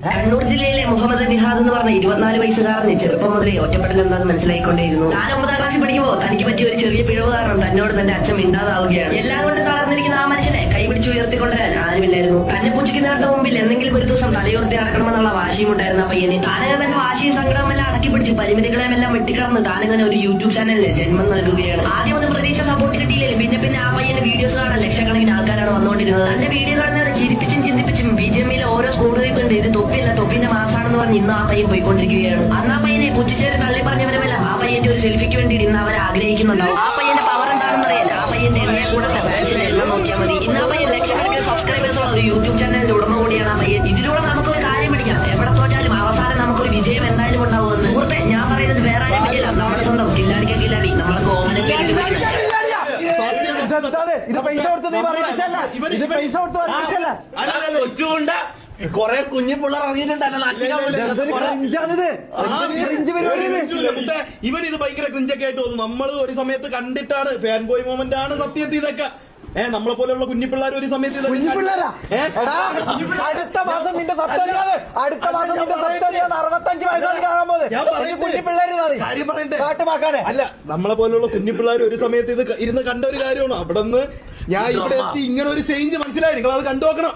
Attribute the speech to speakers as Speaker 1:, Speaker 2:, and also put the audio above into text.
Speaker 1: കണ്ണൂർ ജില്ലയിലെ മുഹമ്മദ് നിഹാദ് എന്ന് പറഞ്ഞ 24 വയസ്സുകാരന് ചെറുപ്പം മുതലേ ഒറ്റപ്പെടൽ എന്താണെന്ന് മനസ്സിലായിക്കൊണ്ടേയിരുന്നു. താൻ 9ാം ക്ലാസ്സിൽ പഠിക്കുമ്പോൾ തനിക്ക് പറ്റിയ ഒരു ചെറിയ പിഴവ് കാരണം തന്നോട് തന്റെ അച്ഛൻ മിണ്ടാതാവുകയാണ്. എല്ലാം കൊണ്ട് തളർന്നിരിക്കുന്ന ആ മനുഷ്യനെ കൈപിടിച്ച് ഉയർത്തിക്കൊണ്ടുവരാൻ ആരുമില്ലായിരുന്നു. തന്നെ പൂജിക്കുന്നവരുടെ മുമ്പിൽ എന്തെങ്കിലും ഒരു ദിവസം തലയുയർത്തി നടക്കണമെന്നുള്ള വാശിയും ഉണ്ടായിരുന്ന പയ്യന് താനങ്ങനെ തന്നെ വാശിയും സങ്കടമെല്ലാം അടക്കി പിടിച്ച് പരിമിതികളെല്ലാം വെട്ടിക്കിടന്ന് താനങ്ങനെ ഒരു യൂട്യൂബ് ചാനലിന് ജന്മം നൽകുകയാണ്. ആദ്യം ഒന്ന് പ്രതീക്ഷ സപ്പോർട്ട് കിട്ടിയില്ലെങ്കിൽ പിന്നെ ആ പയ്യന്റെ വീഡിയോസ് കാണാൻ ലക്ഷക്കണക്കിന് ആൾക്കാരാണ് വന്നുകൊണ്ടിരുന്നത്. തന്റെ വീഡിയോ കാണുന്നവരെ ചിരിപ്പിച്ചും ചിന്തിപ്പിച്ചും BGMയിലെ ഓരോ സ്കൂളുകൾക്കുണ്ട് ഇത് തൊപ്പിയല്ല തൊപ്പിന്റെ മാസാണെന്ന് പറഞ്ഞ് ഇന്ന് ആ പയ്യൻ പോയിക്കൊണ്ടിരിക്കുകയാണ്. അന്ന് ആ പയ്യനെ പുച്ഛിച്ചേര് തള്ളി പറഞ്ഞവരുമെല്ലാം ആ പയ്യന്റെ ഒരു സെൽഫിക്ക് വേണ്ടി ഇന്ന് അവർ ആഗ്രഹിക്കുന്നുണ്ടാവും. ആ പയ്യന്റെ പവർ എന്താണെന്ന് അറിയാൻ ആ പയ്യന്റെ കൂടത്തെ ഫാൻസിന്റെ എണ്ണം നോക്കിയാൽ മതി. ഇന്ന് ആ പയ്യൻ ലക്ഷക്കണക്കിന് സബ്സ്ക്രൈബേഴ്സ് ഉള്ള ഒരു യൂട്യൂബ് ചാനലിന്റെ ഉടമ കൂടിയാണ് ആ പയ്യൻ. ഇതിലൂടെ നമുക്കൊരു കാര്യം പിടിക്കാം, എവിടെ തോറ്റാലും അവസാനം നമുക്കൊരു വിജയം എന്തായാലും ഉണ്ടാവുമെന്ന്. സുഹൃത്തെ, ഞാൻ പറയുന്നത് വേറെ ആരും പറ്റില്ല, നമ്മുടെ സ്വന്തം കില്ലാടിക്ക കില്ലാടി, നമ്മളെ കോമനെ
Speaker 2: കൊറേ കുഞ്ഞു പിള്ളേർ ഇവൻ ഇത് ഭയങ്കര ക്രിഞ്ചൊക്കെ ആയിട്ട് തോന്നുന്നു. നമ്മള് ഒരു സമയത്ത് കണ്ടിട്ടാണ് ഫാൻ ബോയ് മൊമെന്റ് ആണ് സത്യത്തിൽ ഇതൊക്കെ. നമ്മളെ പോലെയുള്ള കുഞ്ഞിപ്പിള്ളേർ ഒരു സമയത്ത്
Speaker 3: അടുത്ത മാസം നിന്റെ സത്യമാണ് 65 വയസ്സാണ് കാണാൻ പോകുന്നത്.
Speaker 2: കാര്യം പറയണ്ടേ? അല്ല, നമ്മളെ പോലെയുള്ള കുഞ്ഞിപ്പിള്ളേർ ഒരു സമയത്ത് ഇത് ഇരുന്ന് കണ്ട ഒരു കാര്യമാണ്. അവിടെ നിന്ന് ഞാൻ ഇവിടെ എത്തി ഇങ്ങനെ ഒരു ചേഞ്ച് മനസ്സിലായി. നിങ്ങൾ അത് കണ്ടു നോക്കണം.